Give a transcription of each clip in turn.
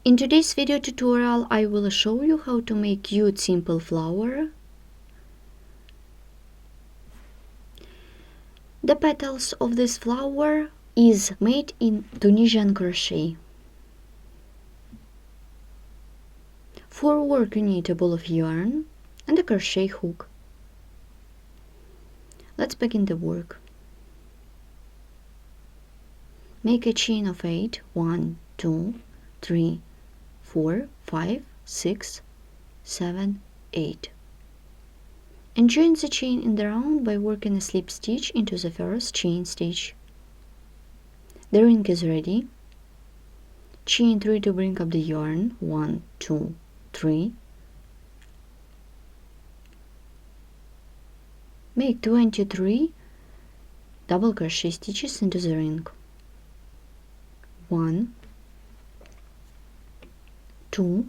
In today's video tutorial, I will show you how to make cute simple flower. The petals of this flower is made in Tunisian crochet. For work you need a ball of yarn and a crochet hook. Let's begin the work. Make a chain of 8. 1, 2, 3, 4, 5, 6, 7, 8. And join the chain in the round by working a slip stitch into the first chain stitch. The ring is ready. Chain 3 to bring up the yarn. 1, 2, 3. Make 23 double crochet stitches into the ring. 1, 2,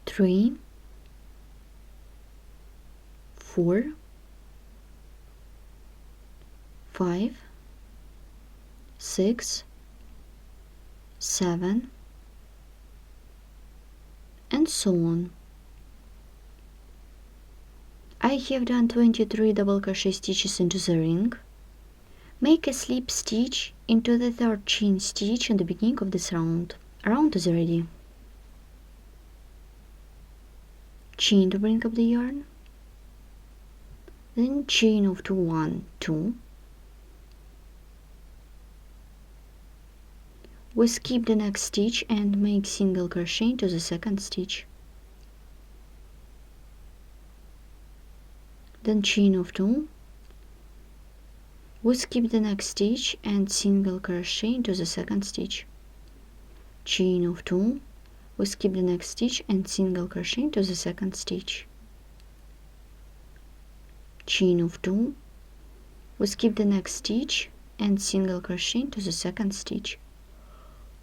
3, 4, 5, 6, 7, and so on. I have done 23 double crochet stitches into the ring. Make a slip stitch into the third chain stitch in the beginning of this round. Round is ready. Chain to bring up the yarn. Then chain of 2, 1, 2. We skip the next stitch and make single crochet into the second stitch. Then chain of 2. We skip the next stitch and single crochet into the second stitch. Chain of 2. We skip the next stitch and single crochet into the second stitch. Chain of 2. We skip the next stitch and single crochet into the second stitch.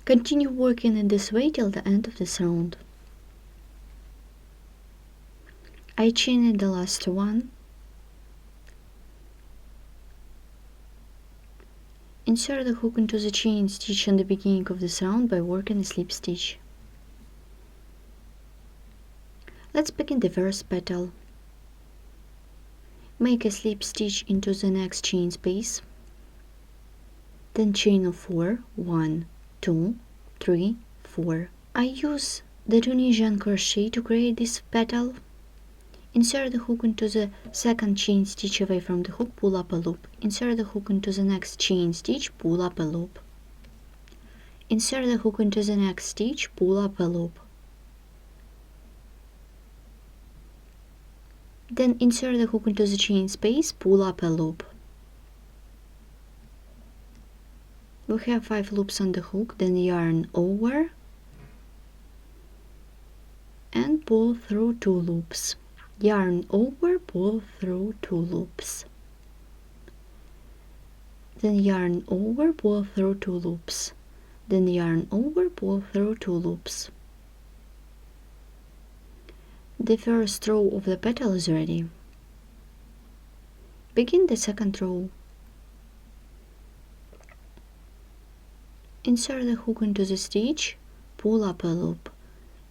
Continue working in this way till the end of this round. I chained the last one. Insert the hook into the chain stitch in the beginning of this round by working a slip stitch. Let's begin the first petal. Make a slip stitch into the next chain space. Then chain of 4. 1, 2, 3, 4. I use the Tunisian crochet to create this petal. Insert the hook into the second chain stitch away from the hook, pull up a loop. Insert the hook into the next chain stitch, pull up a loop. Insert the hook into the next stitch, pull up a loop. Then insert the hook into the chain space, pull up a loop. We have 5 loops on the hook, then yarn over and pull through 2 loops. Yarn over, pull through 2 loops. Then yarn over, pull through 2 loops. Then yarn over, pull through 2 loops. The first row of the petal is ready. Begin the second row. Insert the hook into the stitch, pull up a loop.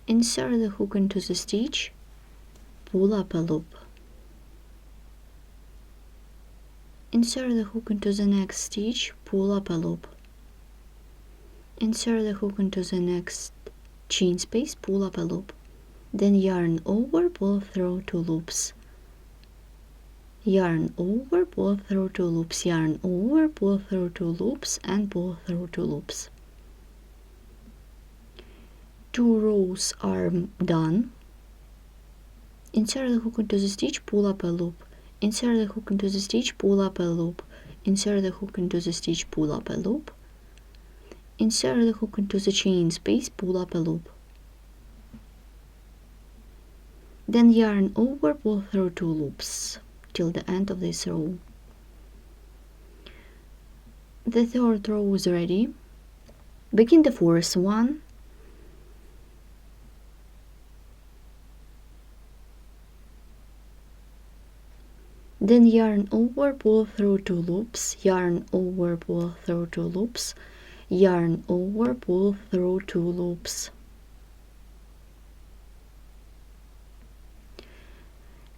Insert the hook into the stitch, pull up a loop. Insert the hook into the next stitch, pull up a loop. Insert the hook into the next chain space, pull up a loop. Then yarn over, pull through 2 loops. Yarn over, pull through 2 loops. Yarn over, pull through 2 loops and pull through 2 loops. 2 rows are done. Insert the hook into the stitch, pull up a loop. Insert the hook into the stitch, pull up a loop. Insert the hook into the stitch, pull up a loop. Insert the hook into the chain space, pull up a loop. Then yarn over, pull through 2 loops till the end of this row. The third row is ready. Begin the fourth one. Then yarn over, pull through 2 loops, yarn over, pull through 2 loops, yarn over, pull through 2 loops.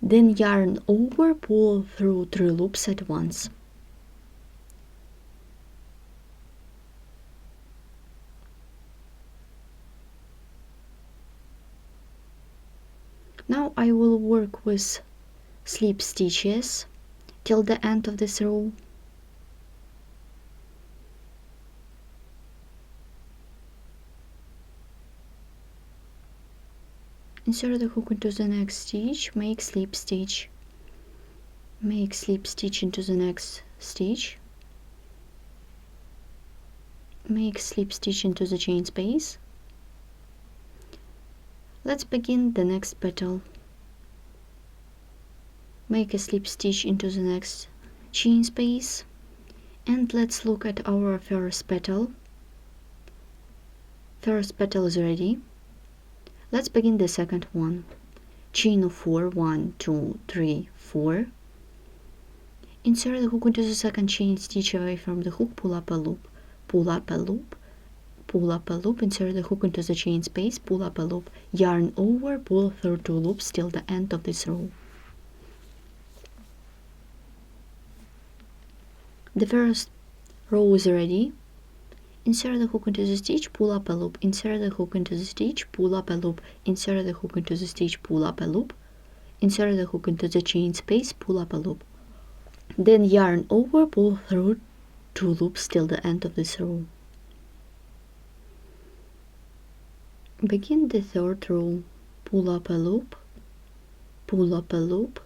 Then yarn over, pull through 3 loops at once. Now I will work with slip stitches till the end of this row. Insert the hook into the next stitch, make slip stitch. Make slip stitch into the next stitch. Make slip stitch into the chain space. Let's begin the next petal. Make a slip stitch into the next chain space, and let's look at our first petal. First petal is ready. Let's begin the second one. Chain of 4, 1, 2, 3, 4. Insert the hook into the second chain stitch away from the hook, pull up a loop, pull up a loop, pull up a loop, insert the hook into the chain space, pull up a loop, yarn over, pull through 2 loops till the end of this row. The first row is ready. Insert the hook into the stitch, pull up a loop, insert the hook into the stitch, pull up a loop, insert the hook into the stitch, pull up a loop, insert the hook into the chain space, pull up a loop. Then yarn over, pull through 2 loops till the end of this row. Begin the third row. Pull up a loop, pull up a loop,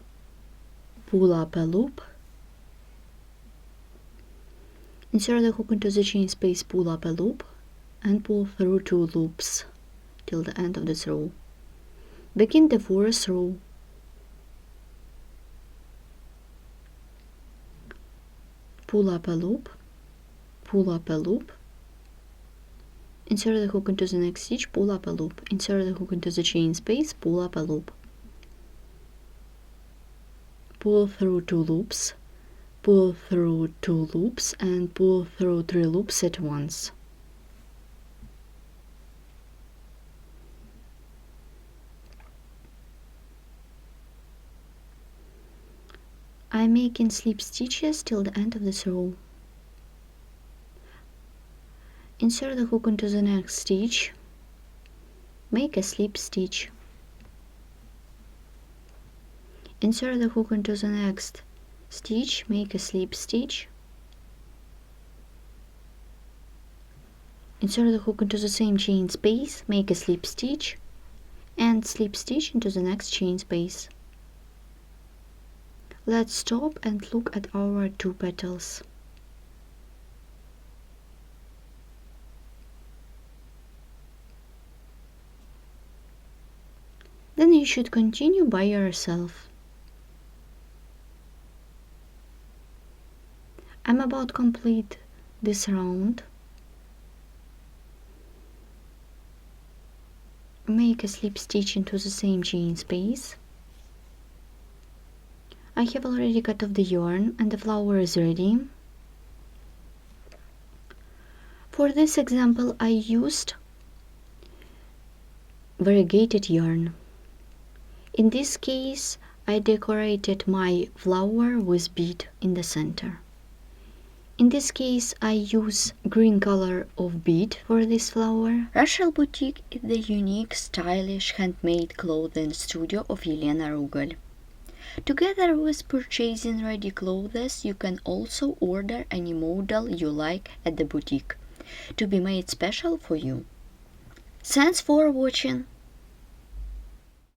pull up a loop. Insert the hook into the chain space, pull up a loop, and pull through 2 loops till the end of this row. Begin the fourth row. Pull up a loop, pull up a loop. Insert the hook into the next stitch, pull up a loop. Insert the hook into the chain space, pull up a loop. Pull through 2 loops. Pull through 2 loops and pull through 3 loops at once. I'm making slip stitches till the end of this row. Insert the hook into the next stitch, make a slip stitch. Insert the hook into the next stitch, make a slip stitch. Insert the hook into the same chain space, make a slip stitch, and slip stitch into the next chain space. Let's stop and look at our 2 petals. Then you should continue by yourself. I'm about to complete this round. Make a slip stitch into the same chain space. I have already cut off the yarn and the flower is ready. For this example I used variegated yarn. In this case I decorated my flower with bead in the center. In this case I use green color of bead for this flower. Rachel Boutique is the unique, stylish, handmade clothing studio of Elena Rugel. Together with purchasing ready clothes, you can also order any model you like at the boutique to be made special for you. Thanks for watching.